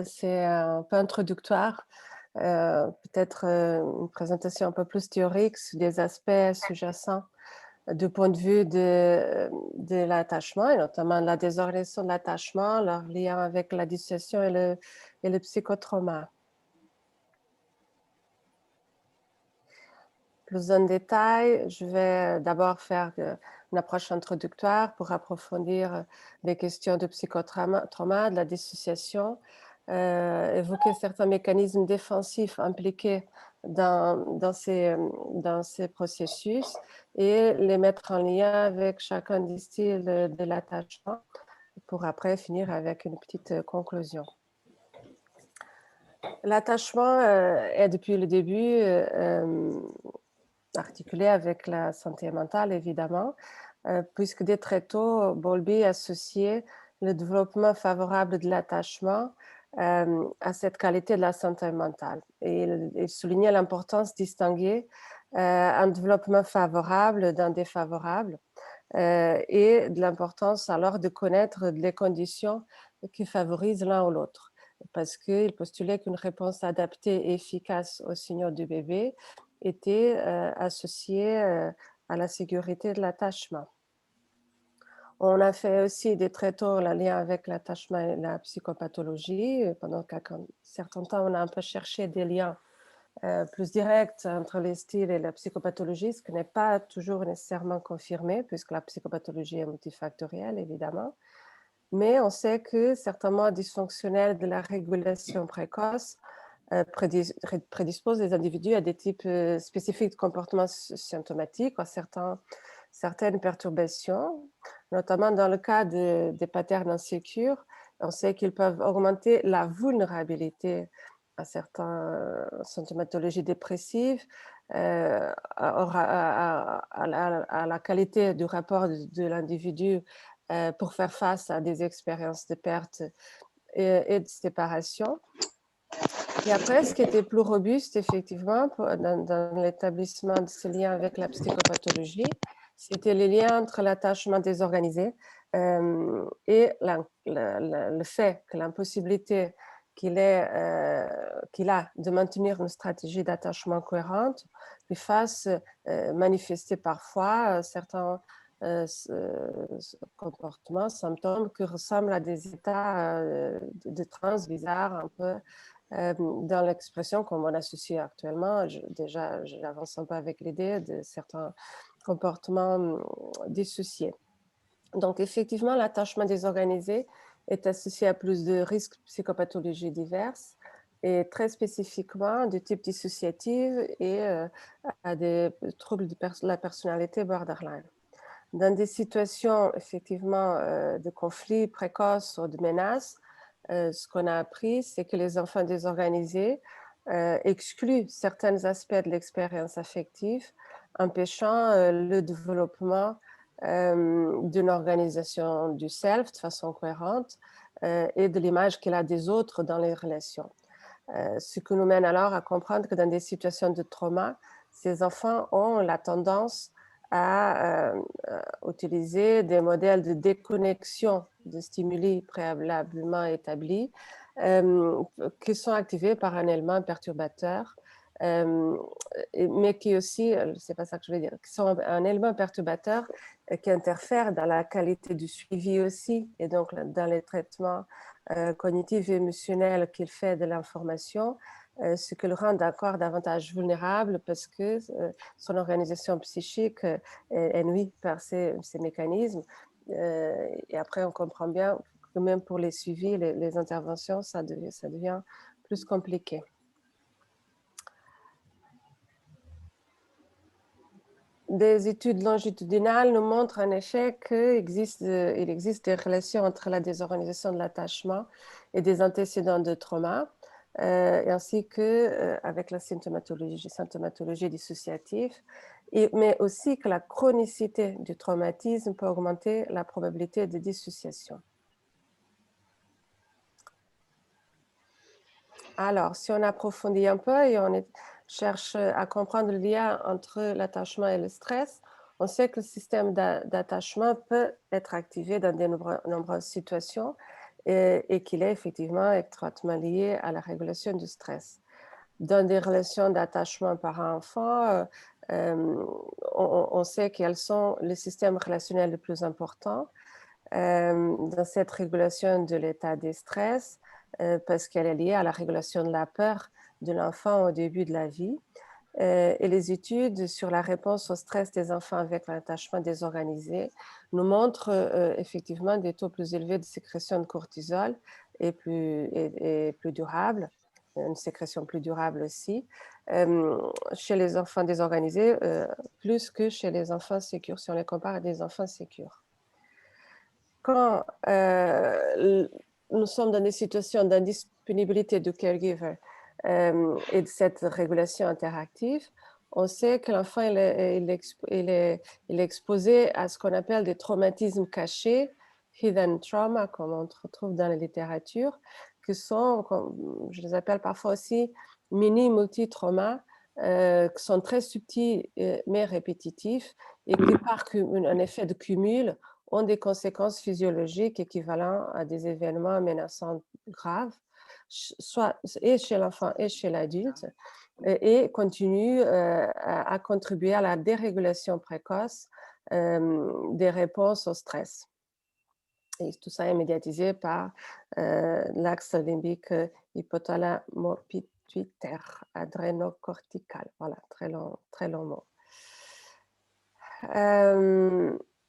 c'est un peu introductoire, peut-être, une présentation un peu plus théorique sur des aspects sous-jacents du point de vue de l'attachement et notamment la désorganisation de l'attachement, leur lien avec la dissociation et le psychotrauma. Plus en détail, je vais d'abord faire, une approche introductoire pour approfondir, les questions de trauma, de la dissociation, évoquer certains mécanismes défensifs impliqués dans ces processus et les mettre en lien avec chacun des styles, de l'attachement pour après finir avec une petite, conclusion. L'attachement, est depuis le début, articulé avec la santé mentale évidemment, puisque dès très tôt, Bowlby associait le développement favorable de l'attachement, à cette qualité de la santé mentale et il soulignait l'importance de distinguer, un développement favorable d'un défavorable, et de l'importance alors de connaître les conditions qui favorisent l'un ou l'autre. Parce qu'il postulait qu'une réponse adaptée et efficace aux signaux du bébé était, associée, à la sécurité de l'attachement. On a fait aussi des très tôt le lien avec l'attachement et la psychopathologie. Pendant un certain temps, on a un peu cherché des liens, plus directs entre les styles et la psychopathologie, ce qui n'est pas toujours nécessairement confirmé puisque la psychopathologie est multifactorielle évidemment. Mais on sait que certains modes dysfonctionnels de la régulation précoce, prédisposent les individus à des types, spécifiques de comportements symptomatiques, à certaines perturbations, notamment dans le cas des patterns insécures. On sait qu'ils peuvent augmenter la vulnérabilité à certaines symptomatologies dépressives, à la qualité du rapport de l'individu, pour faire face à des expériences de perte et de séparation. Et après, ce qui était plus robuste, effectivement, dans l'établissement de ce lien avec la psychopathologie, c'était les liens entre l'attachement désorganisé, et le fait que l'impossibilité qu'il a de maintenir une stratégie d'attachement cohérente lui fasse manifester parfois certains comportements, symptômes qui ressemblent à des états de transe bizarres un peu dans l'expression comme on associe actuellement. Déjà, j'avance un peu avec l'idée de certains comportements dissociés. Donc, effectivement, l'attachement désorganisé est associé à plus de risques psychopathologies diverses et très spécifiquement de type dissociatif et à des troubles de la personnalité borderline. Dans des situations effectivement de conflits précoces ou de menaces, ce qu'on a appris, c'est que les enfants désorganisés excluent certains aspects de l'expérience affective, empêchant le développement d'une organisation du self de façon cohérente et de l'image qu'il a des autres dans les relations. Ce qui nous mène alors à comprendre que dans des situations de trauma, ces enfants ont la tendance à utiliser des modèles de déconnexion de stimuli préalablement établis qui sont activés par un élément perturbateur, euh, mais qui aussi, c'est pas ça que je veux dire, qui sont un élément perturbateur qui interfère dans la qualité du suivi aussi, et donc dans les traitements cognitifs et émotionnels qu'il fait de l'information, ce qui le rend encore davantage vulnérable parce que son organisation psychique est nuit par ces mécanismes. Et après, on comprend bien que même pour les suivis, les interventions, ça devient plus compliqué. Des études longitudinales nous montrent en effet qu'il existe des relations entre la désorganisation de l'attachement et des antécédents de trauma, ainsi que avec la symptomatologie dissociative, mais aussi que la chronicité du traumatisme peut augmenter la probabilité de dissociation. Alors, si on approfondit un peu et cherche à comprendre le lien entre l'attachement et le stress, on sait que le système d'attachement peut être activé dans de nombreuses situations et qu'il est effectivement étroitement lié à la régulation du stress. Dans des relations d'attachement parent-enfant, on sait quels sont les systèmes relationnels les plus importants dans cette régulation de l'état des stress, parce qu'elle est liée à la régulation de la peur de l'enfant au début de la vie. Et les études sur la réponse au stress des enfants avec l'attachement désorganisé nous montrent effectivement des taux plus élevés de sécrétion de cortisol et plus durable, une sécrétion plus durable aussi, chez les enfants désorganisés, plus que chez les enfants sécures, si on les compare à des enfants sécures. Quand nous sommes dans des situations d'indisponibilité du caregiver et de cette régulation interactive, on sait que l'enfant il est exposé à ce qu'on appelle des traumatismes cachés, hidden trauma, comme on retrouve dans la littérature, qui sont, je les appelle parfois aussi mini multi-traumas, qui sont très subtils mais répétitifs et qui, par un effet de cumul, ont des conséquences physiologiques équivalentes à des événements menaçants graves, soit et chez l'enfant et chez l'adulte, et continuent à contribuer à la dérégulation précoce des réponses au stress. Et tout ça est médiatisé par l'axe limbique hypothalamo-pituitaire adrénocortical. Voilà, très long mot.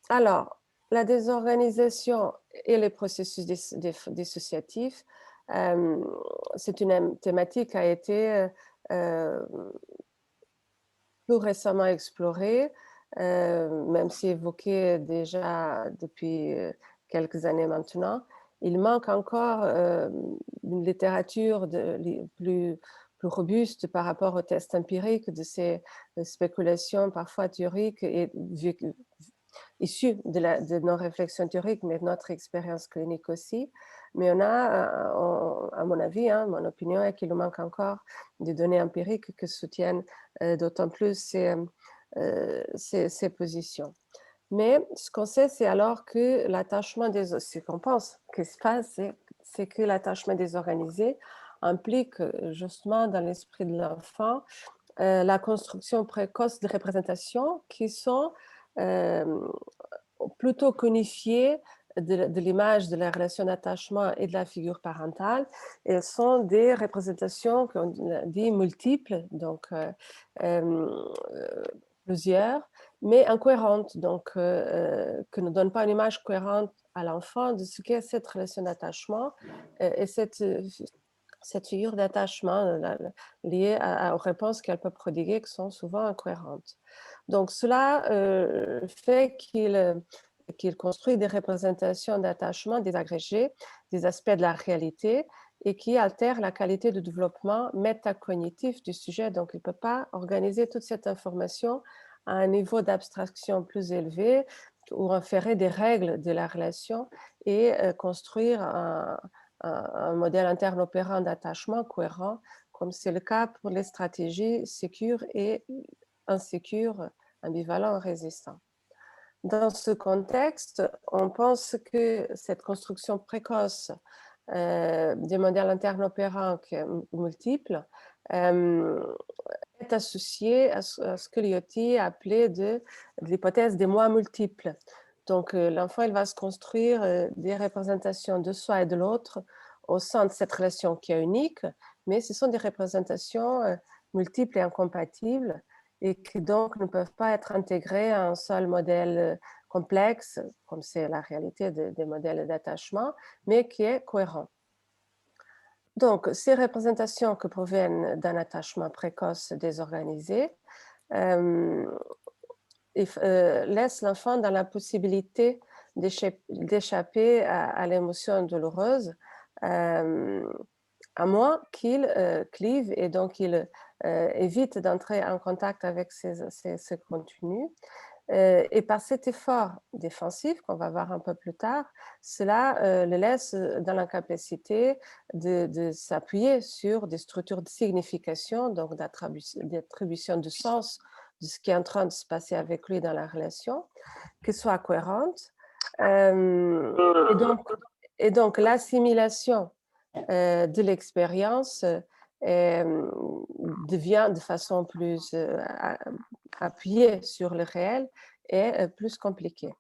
Alors, la désorganisation et les processus dissociatifs, c'est une thématique qui a été plus récemment explorée, même si évoquée déjà depuis quelques années maintenant. Il manque encore une littérature plus robuste par rapport aux tests empiriques de ces spéculations parfois théoriques et issues de nos réflexions théoriques, mais de notre expérience clinique aussi. Mais on a, à mon avis, mon opinion est qu'il manque encore des données empiriques qui soutiennent d'autant plus ces positions. Mais ce qu'on sait, c'est alors que l'attachement ce qu'on pense qu'il se passe, c'est que l'attachement désorganisé implique justement dans l'esprit de l'enfant la construction précoce de représentations qui sont plutôt conifiées de l'image de la relation d'attachement et de la figure parentale. Elles sont des représentations qu'on dit multiples, donc plusieurs, mais incohérentes, donc que ne donnent pas une image cohérente à l'enfant de ce qu'est cette relation d'attachement et cette figure d'attachement liée aux réponses qu'elle peut prodiguer qui sont souvent incohérentes. Donc cela fait qu'il construit des représentations d'attachement désagrégées, des aspects de la réalité et qui altèrent la qualité de développement métacognitif du sujet. Donc il ne peut pas organiser toute cette information à un niveau d'abstraction plus élevé ou inférer des règles de la relation et construire un modèle interne opérant d'attachement cohérent, comme c'est le cas pour les stratégies sécures et insécures, ambivalents, résistants. Dans ce contexte, on pense que cette construction précoce des modèles internes opérants multiples est associée à ce que Liotti appelait de l'hypothèse des moi multiples. Donc, l'enfant, il va se construire des représentations de soi et de l'autre au sein de cette relation qui est unique, mais ce sont des représentations multiples et incompatibles et qui donc ne peuvent pas être intégrées à un seul modèle complexe, comme c'est la réalité des modèles d'attachement, mais qui est cohérent. Donc, ces représentations qui proviennent d'un attachement précoce désorganisé laissent l'enfant dans la possibilité d'échapper à l'émotion douloureuse, à moins qu'il clive et donc il évite d'entrer en contact avec ce contenu. Et par cet effort défensif qu'on va voir un peu plus tard, cela le laisse dans l'incapacité de s'appuyer sur des structures de signification, donc d'attribution de sens de ce qui est en train de se passer avec lui dans la relation, qui soient cohérentes. Et donc, Et donc, l'assimilation de l'expérience devient de façon plus appuyée sur le réel et plus compliquée.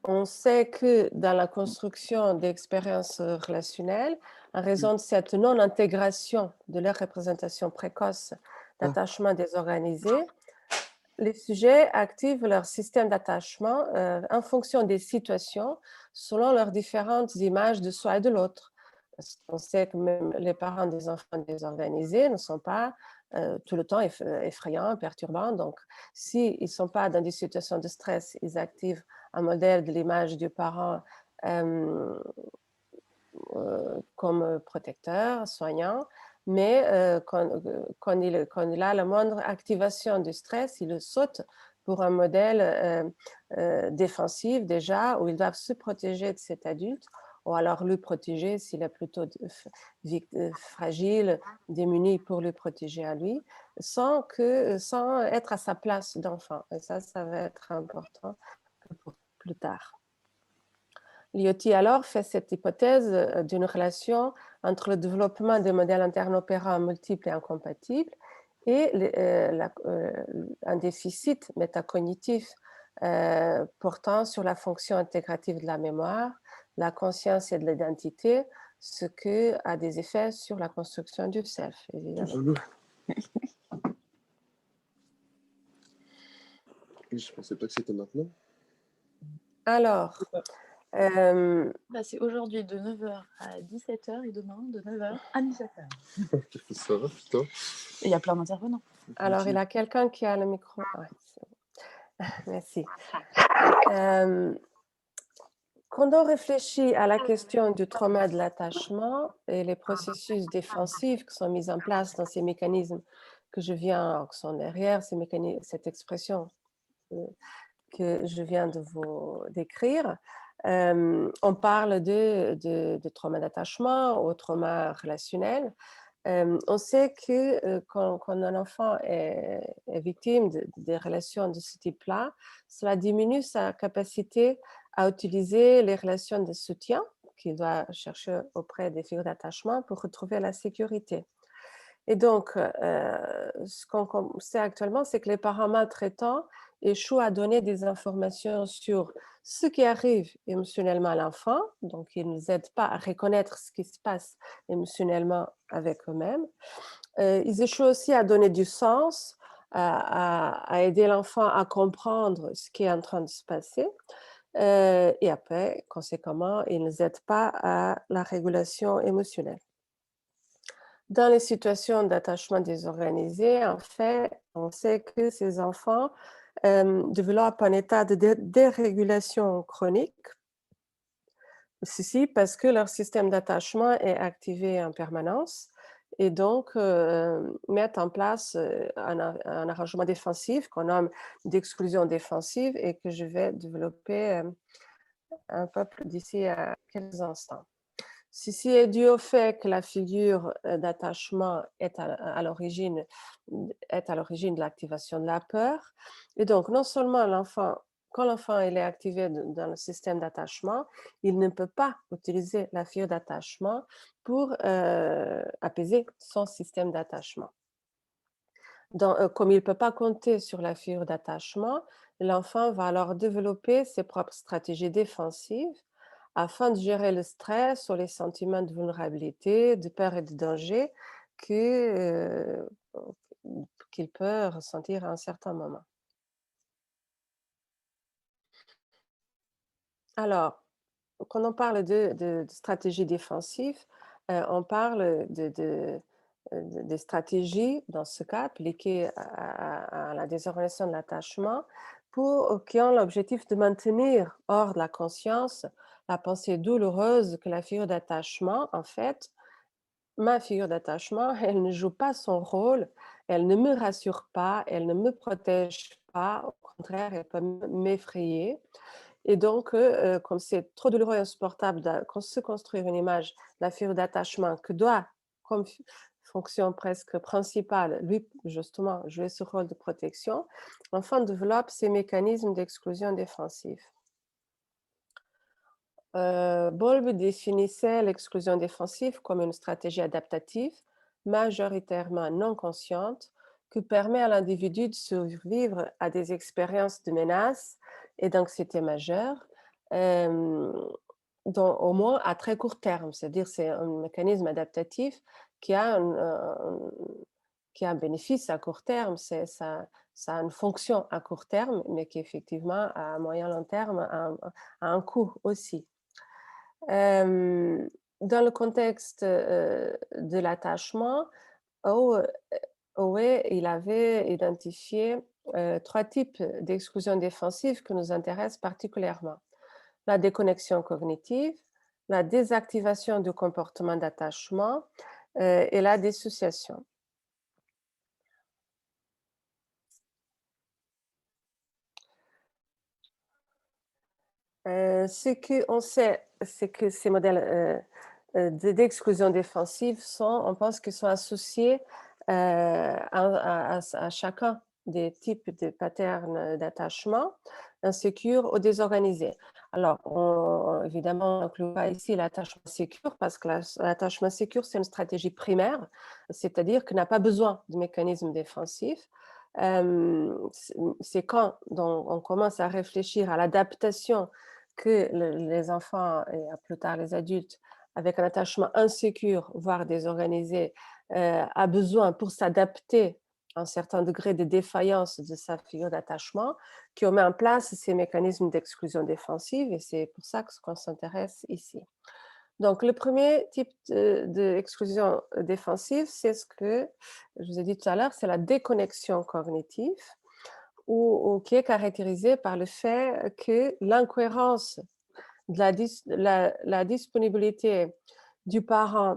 On sait que dans la construction d'expériences relationnelles, en raison de cette non-intégration de leur représentation précoce d'attachement désorganisé, les sujets activent leur système d'attachement en fonction des situations, selon leurs différentes images de soi et de l'autre. Parce qu'on sait que même les parents des enfants désorganisés ne sont pas tout le temps effrayants, perturbants. Donc, s'ils ne sont pas dans des situations de stress, ils activent un modèle de l'image du parent comme protecteur, soignant. Mais quand il a la moindre activation du stress, il saute pour un modèle défensif déjà, où ils doivent se protéger de cet adulte, ou alors le protéger s'il est plutôt fragile, démuni pour le protéger à lui, sans être à sa place d'enfant. Et ça va être important pour plus tard. Liotti alors fait cette hypothèse d'une relation entre le développement des modèles internes opérants multiples et incompatibles et un déficit métacognitif portant sur la fonction intégrative de la mémoire, la conscience et de l'identité, ce qui a des effets sur la construction du self, évidemment. Je pensais pas que c'était maintenant. Alors, c'est aujourd'hui de 9h à 17h et demain de 9h à 17h. Ça va, putain. Il y a plein d'intervenants. Alors, il y a quelqu'un qui a le micro. Ouais, merci. Quand on réfléchit à la question du trauma de l'attachement et les processus défensifs qui sont mis en place dans ces mécanismes que je viens, qui sont derrière cette expression que je viens de vous décrire, on parle de trauma d'attachement ou trauma relationnel. On sait que quand un enfant est victime de relations de ce type-là, cela diminue sa capacité à utiliser les relations de soutien qu'il doit chercher auprès des figures d'attachement pour retrouver la sécurité. Et donc, ce qu'on sait actuellement, c'est que les parents maltraitants échouent à donner des informations sur ce qui arrive émotionnellement à l'enfant, donc ils ne nous aident pas à reconnaître ce qui se passe émotionnellement avec eux-mêmes. Ils échouent aussi à donner du sens, à aider l'enfant à comprendre ce qui est en train de se passer. Et après, conséquemment, ils ne nous aident pas à la régulation émotionnelle. Dans les situations d'attachement désorganisé, en fait, on sait que ces enfants développent un état de dérégulation chronique. Ceci parce que leur système d'attachement est activé en permanence et donc mettent en place un arrangement défensif qu'on nomme d'exclusion défensive et que je vais développer un peu plus d'ici à quelques instants. Ceci est dû au fait que la figure d'attachement est à l'origine de l'activation de la peur. Et donc, non seulement quand l'enfant est activé dans le système d'attachement, il ne peut pas utiliser la figure d'attachement pour apaiser son système d'attachement. Comme il ne peut pas compter sur la figure d'attachement, l'enfant va alors développer ses propres stratégies défensives afin de gérer le stress ou les sentiments de vulnérabilité, de peur et de danger qu'il peut ressentir à un certain moment. Alors, quand on parle de stratégie défensive, on parle de stratégies, dans ce cas, appliquées à la désorganisation de l'attachement, qui ont l'objectif de maintenir hors de la conscience la pensée douloureuse que la figure d'attachement, en fait, ma figure d'attachement, elle ne joue pas son rôle, elle ne me rassure pas, elle ne me protège pas, au contraire, elle peut m'effrayer. Et donc, comme c'est trop douloureux et insupportable de se construire une image de la figure d'attachement que doit, comme fonction presque principale, lui, justement, jouer ce rôle de protection, l'enfant développe ces mécanismes d'exclusion défensive. Bowlby définissait l'exclusion défensive comme une stratégie adaptative, majoritairement non consciente, qui permet à l'individu de survivre à des expériences de menace et d'anxiété majeure, au moins à très court terme. C'est-à-dire c'est un mécanisme adaptatif qui a un bénéfice à court terme, ça a une fonction à court terme, mais qui effectivement à moyen long terme a un coût aussi. Dans le contexte de l'attachement, Howe, il avait identifié 3 types d'exclusion défensive qui nous intéressent particulièrement. La déconnexion cognitive, la désactivation du comportement d'attachement et la dissociation. Ce qu'on sait, c'est que ces modèles d'exclusion défensive on pense qu'ils sont associés à chacun des types de patterns d'attachement, insécure ou désorganisé. Alors, évidemment, on n'inclut pas ici l'attachement sécure parce que l'attachement sécure, c'est une stratégie primaire, c'est-à-dire qu'il n'a pas besoin de mécanismes défensifs. C'est quand on commence à réfléchir à l'adaptation que les enfants et plus tard les adultes avec un attachement insécure, voire désorganisé, a besoin pour s'adapter à un certain degré de défaillance de sa figure d'attachement, qu'on met en place ces mécanismes d'exclusion défensive et c'est pour ça qu'on s'intéresse ici. Donc le premier type d'exclusion défensive, c'est ce que je vous ai dit tout à l'heure, c'est la déconnexion cognitive ou qui est caractérisée par le fait que l'incohérence de la disponibilité du parent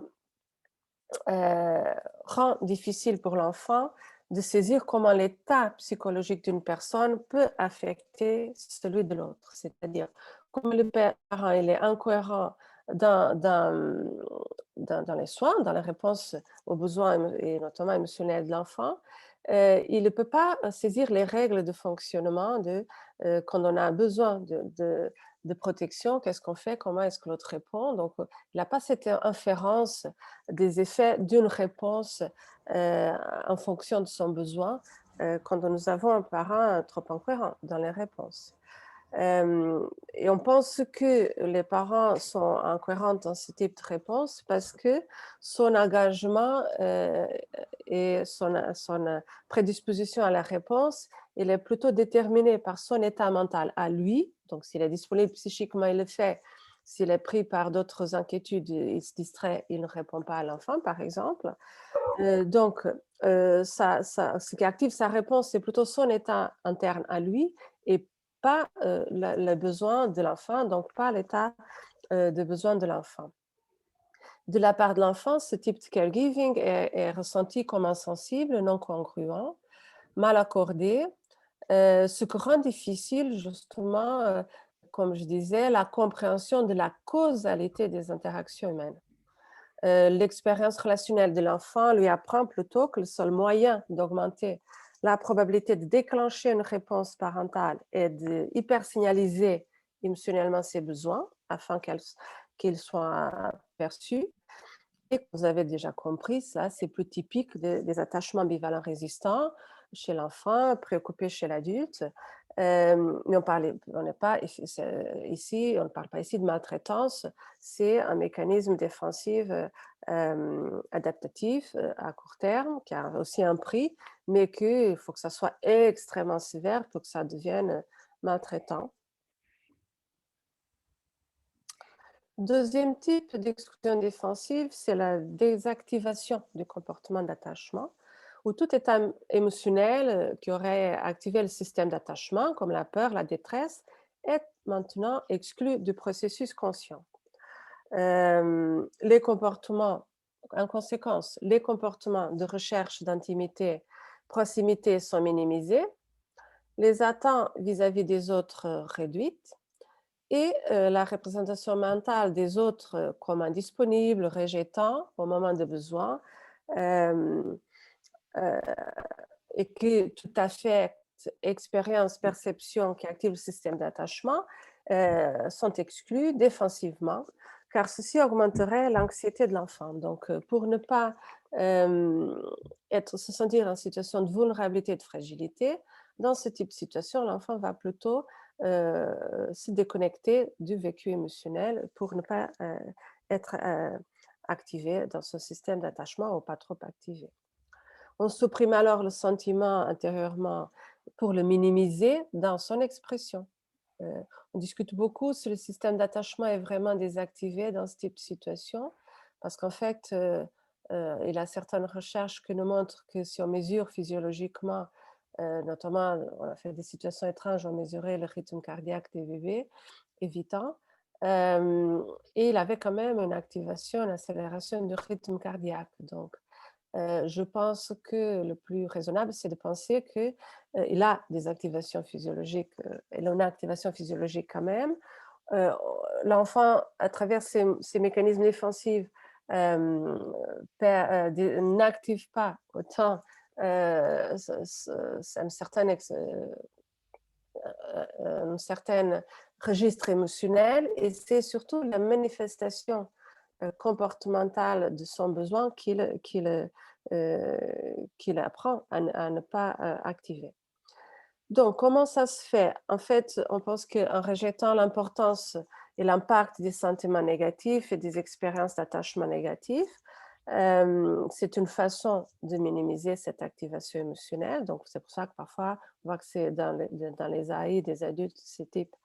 rend difficile pour l'enfant de saisir comment l'état psychologique d'une personne peut affecter celui de l'autre. C'est-à-dire, comme le parent il est incohérent dans les soins, dans les réponses aux besoins et notamment émotionnels de l'enfant, il ne peut pas saisir les règles de fonctionnement quand on a besoin de protection, qu'est-ce qu'on fait, comment est-ce que l'autre répond. Donc, il n'a pas cette inférence des effets d'une réponse en fonction de son besoin quand nous avons un parent trop incohérent dans les réponses. Et on pense que les parents sont incohérents dans ce type de réponse parce que son engagement et son prédisposition à la réponse, il est plutôt déterminé par son état mental à lui. Donc, s'il est disponible psychiquement, il le fait. S'il est pris par d'autres inquiétudes, il se distrait, il ne répond pas à l'enfant, par exemple. Donc, ce qui active sa réponse, c'est plutôt son état interne à lui et pas le besoin de l'enfant, donc pas l'état de besoin de l'enfant. De la part de l'enfant, ce type de caregiving est ressenti comme insensible, non congruent, mal accordé, ce qui rend difficile justement, comme je disais, la compréhension de la causalité des interactions humaines. L'expérience relationnelle de l'enfant lui apprend plutôt que le seul moyen d'augmenter la probabilité de déclencher une réponse parentale est de hypersignaliser émotionnellement ses besoins afin qu'ils soient perçus. Et vous avez déjà compris, ça c'est plus typique des attachements ambivalents résistants chez l'enfant, préoccupé chez l'adulte. Mais on n'est pas ici, on ne parle pas ici de maltraitance, c'est un mécanisme défensif adaptatif à court terme qui a aussi un prix, mais qu'il faut que ça soit extrêmement sévère pour que ça devienne maltraitant. Deuxième type d'exclusion défensive, c'est la désactivation du comportement d'attachement, où tout état émotionnel qui aurait activé le système d'attachement, comme la peur, la détresse, est maintenant exclu du processus conscient. Les comportements, en conséquence, les comportements de recherche d'intimité, proximité sont minimisés, les attentes vis-à-vis des autres réduites, et la représentation mentale des autres comme indisponible, rejetant au moment de besoin, et que tout à fait expérience, perception qui active le système d'attachement, sont exclus défensivement, car ceci augmenterait l'anxiété de l'enfant. Donc, pour ne pas se sentir en situation de vulnérabilité et de fragilité, dans ce type de situation, l'enfant va plutôt se déconnecter du vécu émotionnel pour ne pas être activé dans ce système d'attachement ou pas trop activé. On supprime alors le sentiment intérieurement pour le minimiser dans son expression. On discute beaucoup si le système d'attachement est vraiment désactivé dans ce type de situation, parce qu'en fait, il y a certaines recherches qui nous montrent que si on mesure physiologiquement, notamment on a fait des situations étranges, on mesurait le rythme cardiaque des bébés évitant, et il avait quand même une activation, une accélération du rythme cardiaque. Donc, je pense que le plus raisonnable, c'est de penser qu'il a des activations physiologiques, il a une activation physiologique quand même. Heu, L'enfant, à travers ses mécanismes défensifs, n'active pas autant un certain un certain registre émotionnel, et c'est surtout la manifestation comportementale de son besoin qu'il apprend à ne pas activer. Donc, comment ça se fait? En fait, on pense qu'en rejetant l'importance et l'impact des sentiments négatifs et des expériences d'attachement négatifs, c'est une façon de minimiser cette activation émotionnelle. Donc, c'est pour ça que parfois, on voit que c'est dans les AI des adultes, ces types,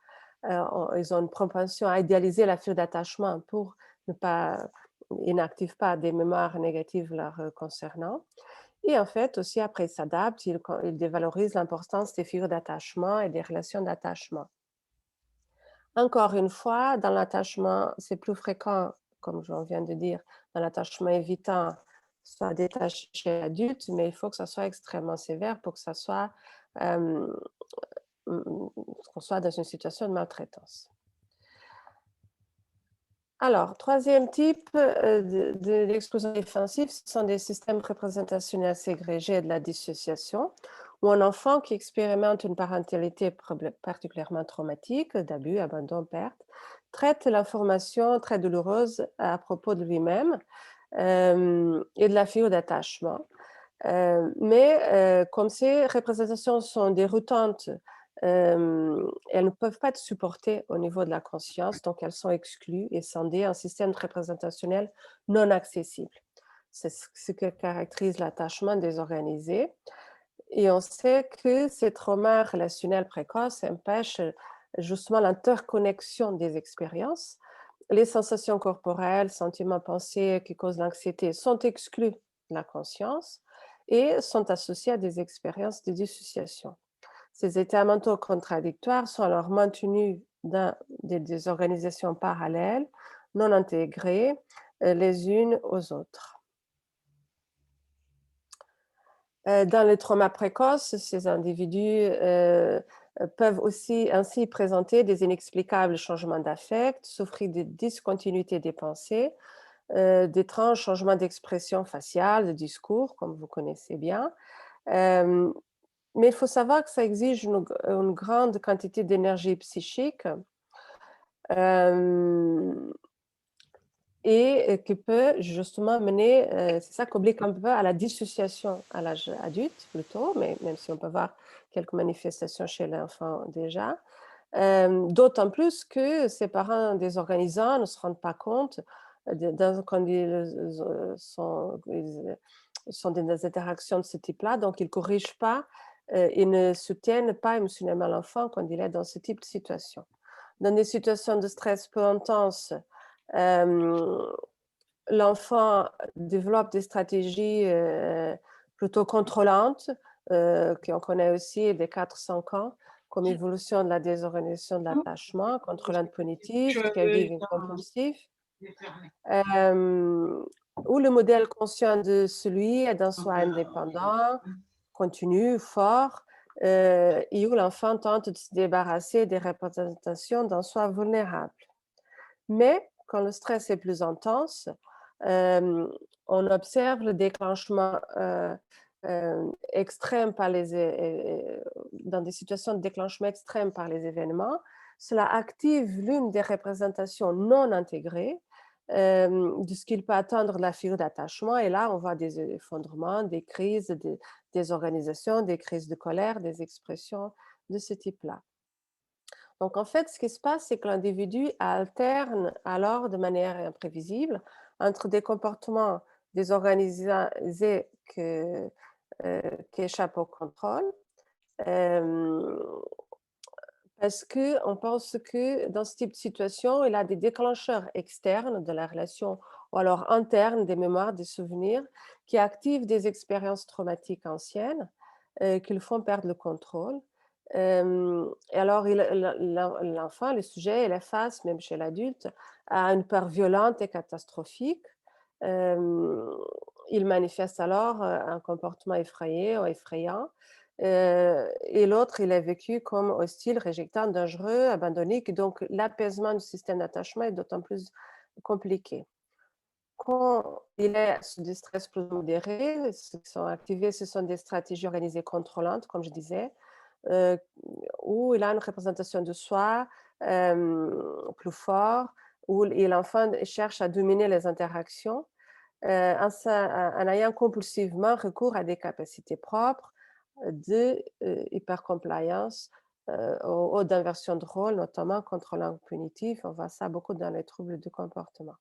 ils ont une propension à idéaliser la fuite d'attachement pour ne pas, ils n'activent pas des mémoires négatives leur concernant. Et en fait, aussi, après, ils s'adaptent, ils dévalorisent l'importance des figures d'attachement et des relations d'attachement. Encore une fois, dans l'attachement, c'est plus fréquent, comme je viens de dire, dans l'attachement évitant, soit détaché chez l'adulte, mais il faut que ça soit extrêmement sévère pour que ça soit, euh, qu'on soit dans une situation de maltraitance. Alors, troisième type de l'exclusion défensive, ce sont des systèmes représentationnels ségrégés de la dissociation, où un enfant qui expérimente une parentalité particulièrement traumatique, d'abus, abandon, perte, traite l'information très douloureuse à propos de lui-même et de la figure d'attachement. Mais comme ces représentations sont déroutantes, elles ne peuvent pas être supportées au niveau de la conscience, donc elles sont exclues et scindées en système représentationnel non accessible. C'est ce qui caractérise l'attachement désorganisé. Et on sait que ces traumas relationnels précoces empêchent justement l'interconnexion des expériences. Les sensations corporelles, sentiments, pensées qui causent l'anxiété sont exclus de la conscience et sont associés à des expériences de dissociation. Ces états mentaux contradictoires sont alors maintenus dans des organisations parallèles, non intégrées les unes aux autres. Dans les traumas précoces, ces individus peuvent aussi ainsi présenter des inexplicables changements d'affect, souffrir de discontinuité des pensées, d'étranges changements d'expression faciale, de discours, comme vous connaissez bien. Mais il faut savoir que ça exige une grande quantité d'énergie psychique et qui peut justement mener, c'est ça qui oblique un peu à la dissociation à l'âge adulte plutôt, mais même si on peut voir quelques manifestations chez l'enfant déjà. D'autant plus que ces parents désorganisants ne se rendent pas compte quand ils sont dans des interactions de ce type-là, donc ils ne corrigent pas, ils ne soutiennent pas émotionnellement l'enfant quand il est dans ce type de situation. Dans des situations de stress peu intenses, l'enfant développe des stratégies plutôt contrôlantes, qu'on connaît aussi des 4-5 ans, comme évolution de la désorganisation de l'attachement, contrôlante punitif, caregiving compulsif, où le modèle conscient de celui est d'un soi indépendant, continu, fort, et où l'enfant tente de se débarrasser des représentations d'un soi vulnérable. Mais quand le stress est plus intense, on observe le déclenchement extrême dans des situations de déclenchement extrême par les événements, cela active l'une des représentations non intégrées de ce qu'il peut attendre de la figure d'attachement. Et là, on voit des effondrements, des crises, des organisations, des crises de colère, des expressions de ce type-là. Donc, en fait, ce qui se passe, c'est que l'individu alterne alors de manière imprévisible entre des comportements désorganisés qui échappent au contrôle, euh, parce qu'on pense que dans ce type de situation, il a des déclencheurs externes de la relation ou alors internes des mémoires, des souvenirs qui activent des expériences traumatiques anciennes qui le font perdre le contrôle. Et alors, l'enfant, le sujet, il est face, même chez l'adulte, à une peur violente et catastrophique. Il manifeste alors un comportement effrayé ou effrayant. Et l'autre, il est vécu comme hostile, rejetant, dangereux, abandonné. Donc, l'apaisement du système d'attachement est d'autant plus compliqué. Quand il est sous des stress plus modérés, ce qui sont activés, ce sont des stratégies organisées contrôlantes, comme je disais, où il a une représentation de soi plus fort, où l'enfant cherche à dominer les interactions en ayant compulsivement recours à des capacités propres de hypercompliance ou d'inversion de rôle, notamment contrôlant punitif. On voit ça beaucoup dans les troubles du comportement.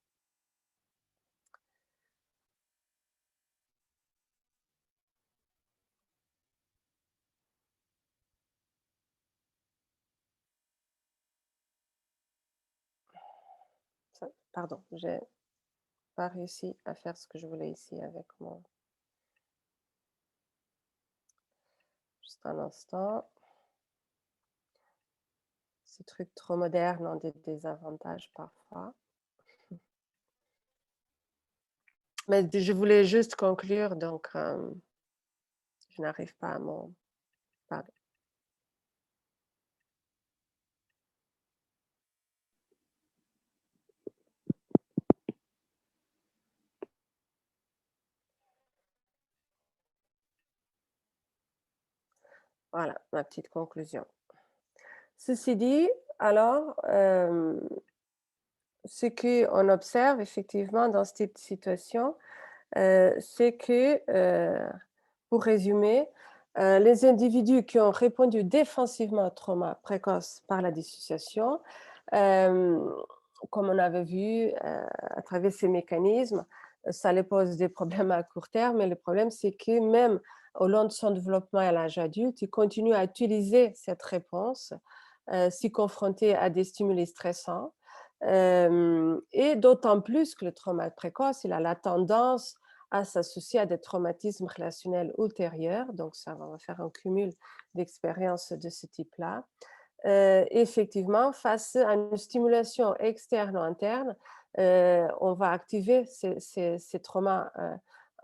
Pardon, j'ai pas réussi à faire ce que je voulais ici avec mon... Juste un instant. Ces trucs trop modernes ont des désavantages parfois. Mais je voulais juste conclure, donc je n'arrive pas à m'en parler. Voilà, ma petite conclusion. Ceci dit, alors, ce qu'on observe effectivement dans ce type de situation, c'est que, pour résumer, les individus qui ont répondu défensivement au trauma précoce par la dissociation, comme on avait vu à travers ces mécanismes, ça les pose des problèmes à court terme, mais le problème, c'est que même au long de son développement à l'âge adulte, il continue à utiliser cette réponse si confronté à des stimuli stressants. Et d'autant plus que le trauma précoce, il a la tendance à s'associer à des traumatismes relationnels ultérieurs, donc ça va faire un cumul d'expériences de ce type-là. Effectivement, face à une stimulation externe ou interne, on va activer ces traumas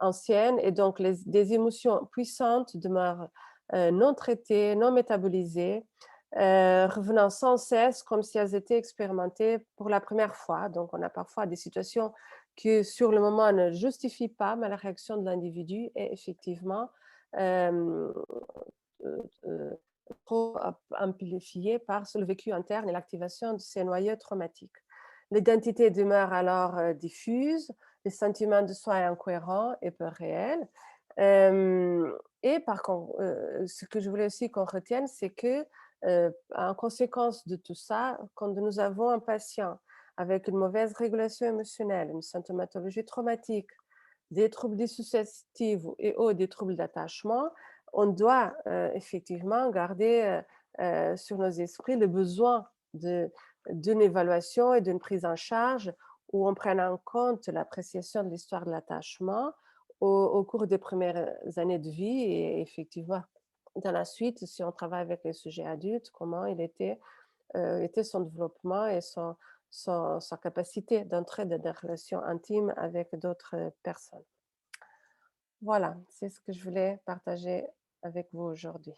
anciennes et donc des émotions puissantes demeurent non traitées, non métabolisées, revenant sans cesse comme si elles étaient expérimentées pour la première fois. Donc, on a parfois des situations qui, sur le moment, ne justifient pas, mais la réaction de l'individu est effectivement euh, euh, trop amplifiée par le vécu interne et l'activation de ces noyaux traumatiques. L'identité demeure alors diffuse, le sentiment de soi est incohérent et peu réel. Et par contre, ce que je voulais aussi qu'on retienne, c'est que en conséquence de tout ça, quand nous avons un patient avec une mauvaise régulation émotionnelle, une symptomatologie traumatique, des troubles dissociatifs et ou des troubles d'attachement, on doit effectivement garder sur nos esprits le besoin d'une évaluation et d'une prise en charge où on prenne en compte l'appréciation de l'histoire de l'attachement au cours des premières années de vie et effectivement dans la suite, si on travaille avec les sujets adultes, comment était son développement et sa capacité d'entrer dans des relations intimes avec d'autres personnes. Voilà, c'est ce que je voulais partager avec vous aujourd'hui.